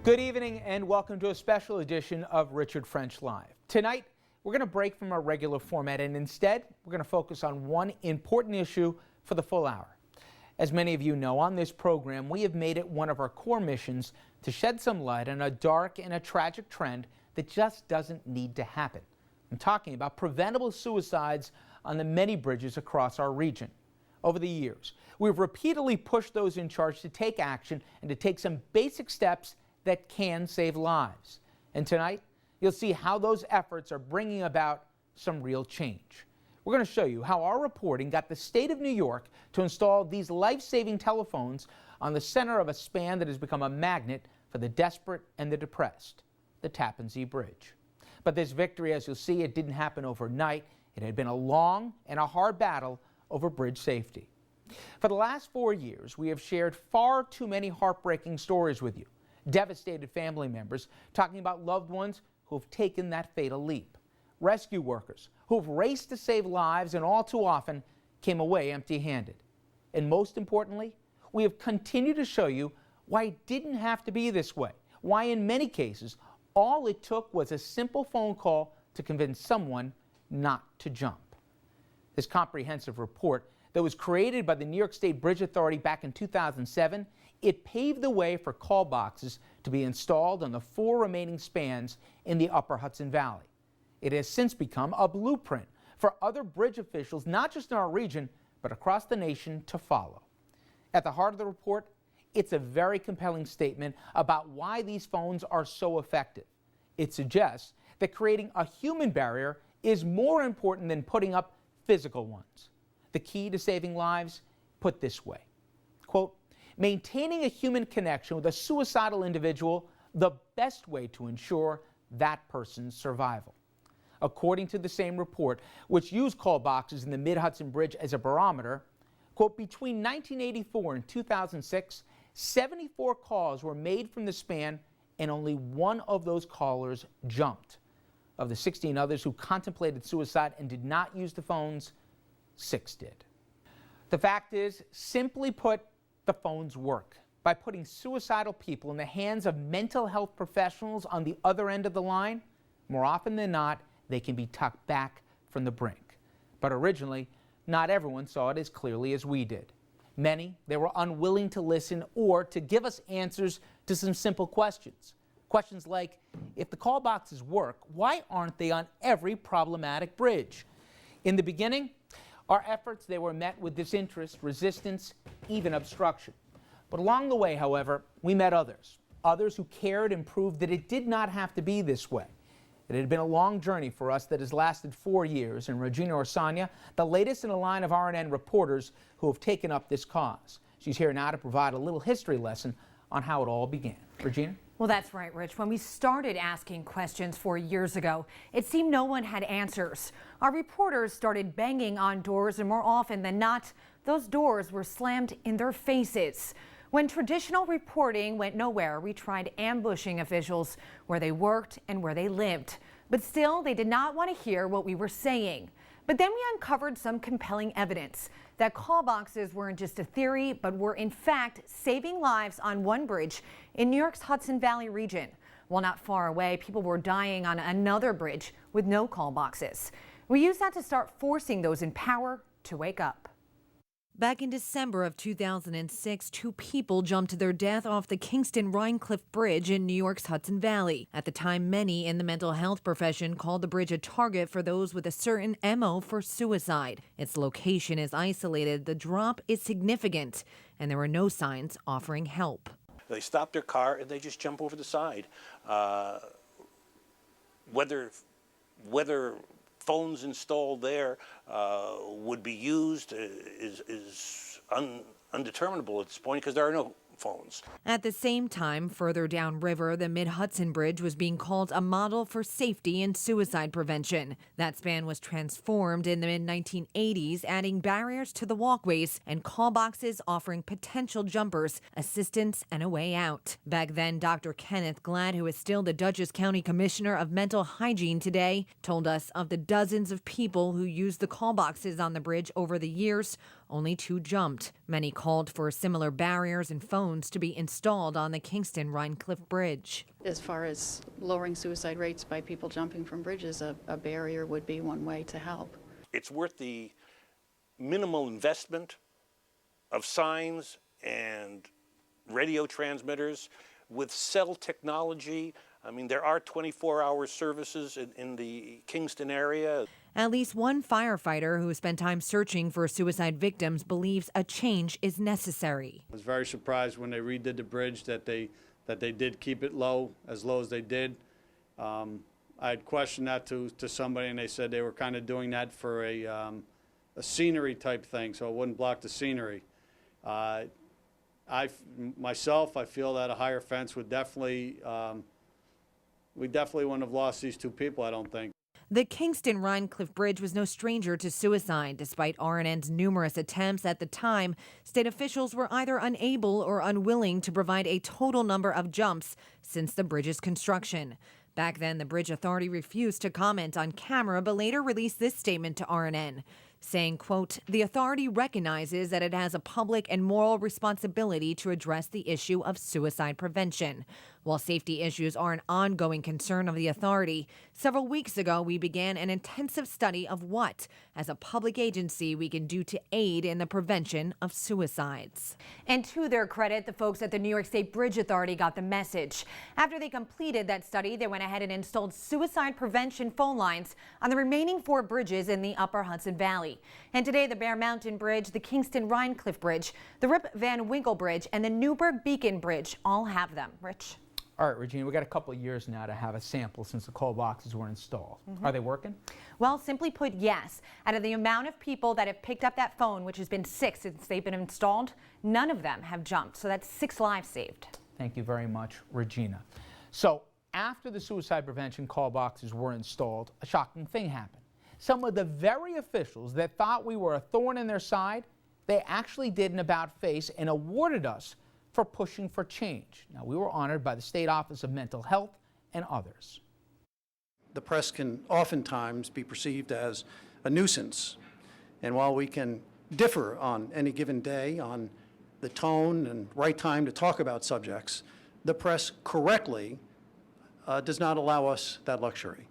Good evening and welcome to a special edition of Richard French Live. Tonight, we're going to break from our regular format and instead, we're going to focus on one important issue for the full hour. As many of you know, on this program, we have made it one of our core missions to shed some light on a dark and a tragic trend that just doesn't need to happen. I'm talking about preventable suicides on the many bridges across our region. Over the years, we've repeatedly pushed those in charge to take action and to take some basic steps that can save lives. And tonight, you'll see how those efforts are bringing about some real change. We're going to show you how our reporting got the state of New York to install these life-saving telephones on the center of a span that has become a magnet for the desperate and the depressed, the Tappan Zee Bridge. But this victory, as you'll see, it didn't happen overnight. It had been a long and a hard battle over bridge safety. For the last 4 years, we have shared far too many heartbreaking stories with you. Devastated family members talking about loved ones who have taken that fatal leap. Rescue workers who have raced to save lives and all too often came away empty-handed. And most importantly, we have continued to show you why it didn't have to be this way. Why in many cases, all it took was a simple phone call to convince someone not to jump. This comprehensive report that was created by the New York State Bridge Authority back in 2007, it paved the way for call boxes to be installed on the 4 remaining spans in the Upper Hudson Valley. It has since become a blueprint for other bridge officials, not just in our region, but across the nation to follow. At the heart of the report, it's a very compelling statement about why these phones are so effective. It suggests that creating a human barrier is more important than putting up physical ones. The key to saving lives, put this way, quote, maintaining a human connection with a suicidal individual, the best way to ensure that person's survival. According to the same report, which used call boxes in the Mid-Hudson Bridge as a barometer, quote, between 1984 and 2006, 74 calls were made from the span and only one of those callers jumped. Of the 16 others who contemplated suicide and did not use the phones, 6 did. The fact is, simply put, the phones work. By putting suicidal people in the hands of mental health professionals on the other end of the line, more often than not, they can be tucked back from the brink. But originally, not everyone saw it as clearly as we did. Many, they were unwilling to listen or to give us answers to some simple questions. Questions like, if the call boxes work, why aren't they on every problematic bridge? In the beginning, our efforts, they were met with disinterest, resistance, even obstruction. But along the way, however, we met others who cared and proved that it did not have to be this way. It had been a long journey for us that has lasted 4 years, and Regina Orsania, the latest in a line of RNN reporters who have taken up this cause. She's here now to provide a little history lesson on how it all began. Regina? Well, that's right, Rich. When we started asking questions 4 years ago, it seemed no one had answers. Our reporters started banging on doors, and more often than not, those doors were slammed in their faces. When traditional reporting went nowhere, we tried ambushing officials where they worked and where they lived. But still, they did not want to hear what we were saying. But then we uncovered some compelling evidence that call boxes weren't just a theory, but were in fact saving lives on one bridge in New York's Hudson Valley region. While not far away, people were dying on another bridge with no call boxes. We used that to start forcing those in power to wake up. Back in December of 2006, 2 people jumped to their death off the Kingston-Rhinecliff Bridge in New York's Hudson Valley. At the time, many in the mental health profession called the bridge a target for those with a certain MO for suicide. Its location is isolated, the drop is significant, and there were no signs offering help. They stop their car and they just jump over the side. Whether phones installed there would be used is undeterminable at this point because there are no phones. At the same time, further downriver, the Mid-Hudson Bridge was being called a model for safety and suicide prevention. That span was transformed in the mid-1980s, adding barriers to the walkways and call boxes offering potential jumpers assistance and a way out. Back then, Dr. Kenneth Glad, who is still the Dutchess County Commissioner of Mental Hygiene today, told us of the dozens of people who used the call boxes on the bridge over the years, Only 2 jumped. Many called for similar barriers and phones to be installed on the Kingston-Rhinecliff Bridge. As far as lowering suicide rates by people jumping from bridges, a barrier would be one way to help. It's worth the minimal investment of signs and radio transmitters with cell technology. I mean, there are 24-hour services in the Kingston area. At least one firefighter who spent time searching for suicide victims believes a change is necessary. I was very surprised when they redid the bridge that they did keep it low as they did. I had questioned that to somebody, and they said they were kind of doing that for a scenery type thing, so it wouldn't block the scenery. Myself, I feel that a higher fence would definitely, we definitely wouldn't have lost these 2 people, I don't think. The Kingston-Rhinecliff Bridge was no stranger to suicide. Despite RNN's numerous attempts at the time, state officials were either unable or unwilling to provide a total number of jumps since the bridge's construction. Back then, the Bridge Authority refused to comment on camera, but later released this statement to RNN, saying, quote, "The authority recognizes that it has a public and moral responsibility to address the issue of suicide prevention. While safety issues are an ongoing concern of the authority, several weeks ago we began an intensive study of what, as a public agency, we can do to aid in the prevention of suicides." And to their credit, the folks at the New York State Bridge Authority got the message. After they completed that study, they went ahead and installed suicide prevention phone lines on the remaining 4 bridges in the Upper Hudson Valley. And today, the Bear Mountain Bridge, the Kingston-Rhinecliff Bridge, the Rip Van Winkle Bridge, and the Newburgh Beacon Bridge all have them. Rich? All right, Regina, we got a couple of years now to have a sample since the call boxes were installed. Are they working? Well, simply put, yes. Out of the amount of people that have picked up that phone, which has been 6 since they've been installed, none of them have jumped. So that's 6 lives saved. Thank you very much, Regina. So after the suicide prevention call boxes were installed, a shocking thing happened. Some of the very officials that thought we were a thorn in their side, they actually did an about-face and awarded us for pushing for change. Now, we were honored by the State Office of Mental Health and others. The press can oftentimes be perceived as a nuisance. And while we can differ on any given day on the tone and right time to talk about subjects, the press correctly does not allow us that luxury.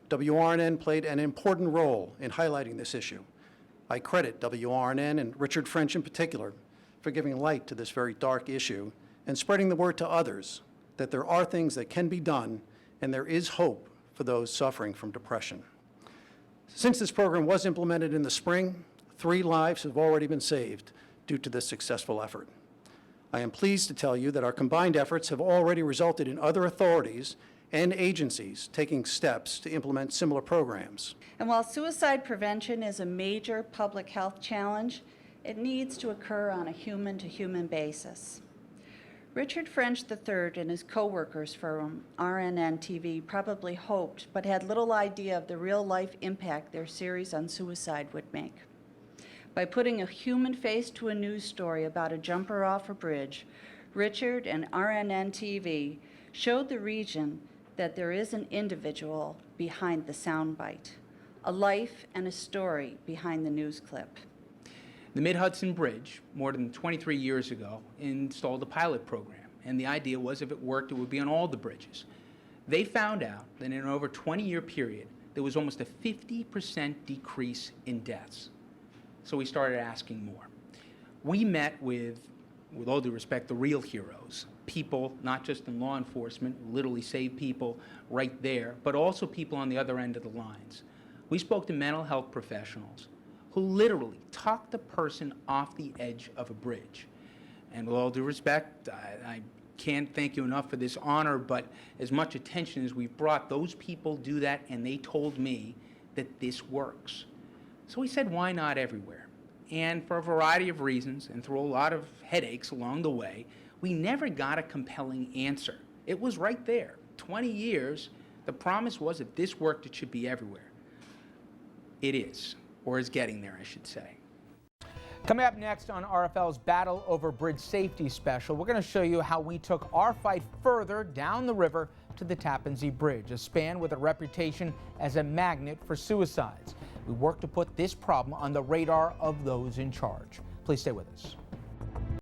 WRNN played an important role in highlighting this issue. I credit WRNN and Richard French in particular for giving light to this very dark issue and spreading the word to others that there are things that can be done and there is hope for those suffering from depression. Since this program was implemented in the spring, 3 lives have already been saved due to this successful effort. I am pleased to tell you that our combined efforts have already resulted in other authorities and agencies taking steps to implement similar programs. And while suicide prevention is a major public health challenge, it needs to occur on a human-to-human basis. Richard French III and his co-workers from RNN TV probably hoped, but had little idea of the real-life impact their series on suicide would make. By putting a human face to a news story about a jumper off a bridge, Richard and RNN TV showed the region that there is an individual behind the soundbite, a life and a story behind the news clip. The Mid-Hudson Bridge, more than 23 years ago, installed a pilot program, and the idea was if it worked, it would be on all the bridges. They found out that in an over 20-year period, there was almost a 50% decrease in deaths. So we started asking more. We met with all due respect, the real heroes, people not just in law enforcement, who literally save people right there, but also people on the other end of the lines. We spoke to mental health professionals who literally talked the person off the edge of a bridge. And with all due respect, I can't thank you enough for this honor, but as much attention as we've brought, those people do that, and they told me that this works. So we said, why not everywhere? And for a variety of reasons, and through a lot of headaches along the way, we never got a compelling answer. It was right there. 20 years, the promise was if this worked, it should be everywhere. It is. Or is getting there, I should say. Coming up next on RFL's Battle Over Bridge Safety Special, we're going to show you how we took our fight further down the river to the Tappan Zee Bridge, a span with a reputation as a magnet for suicides. we work to put this problem on the radar of those in charge. Please stay with us.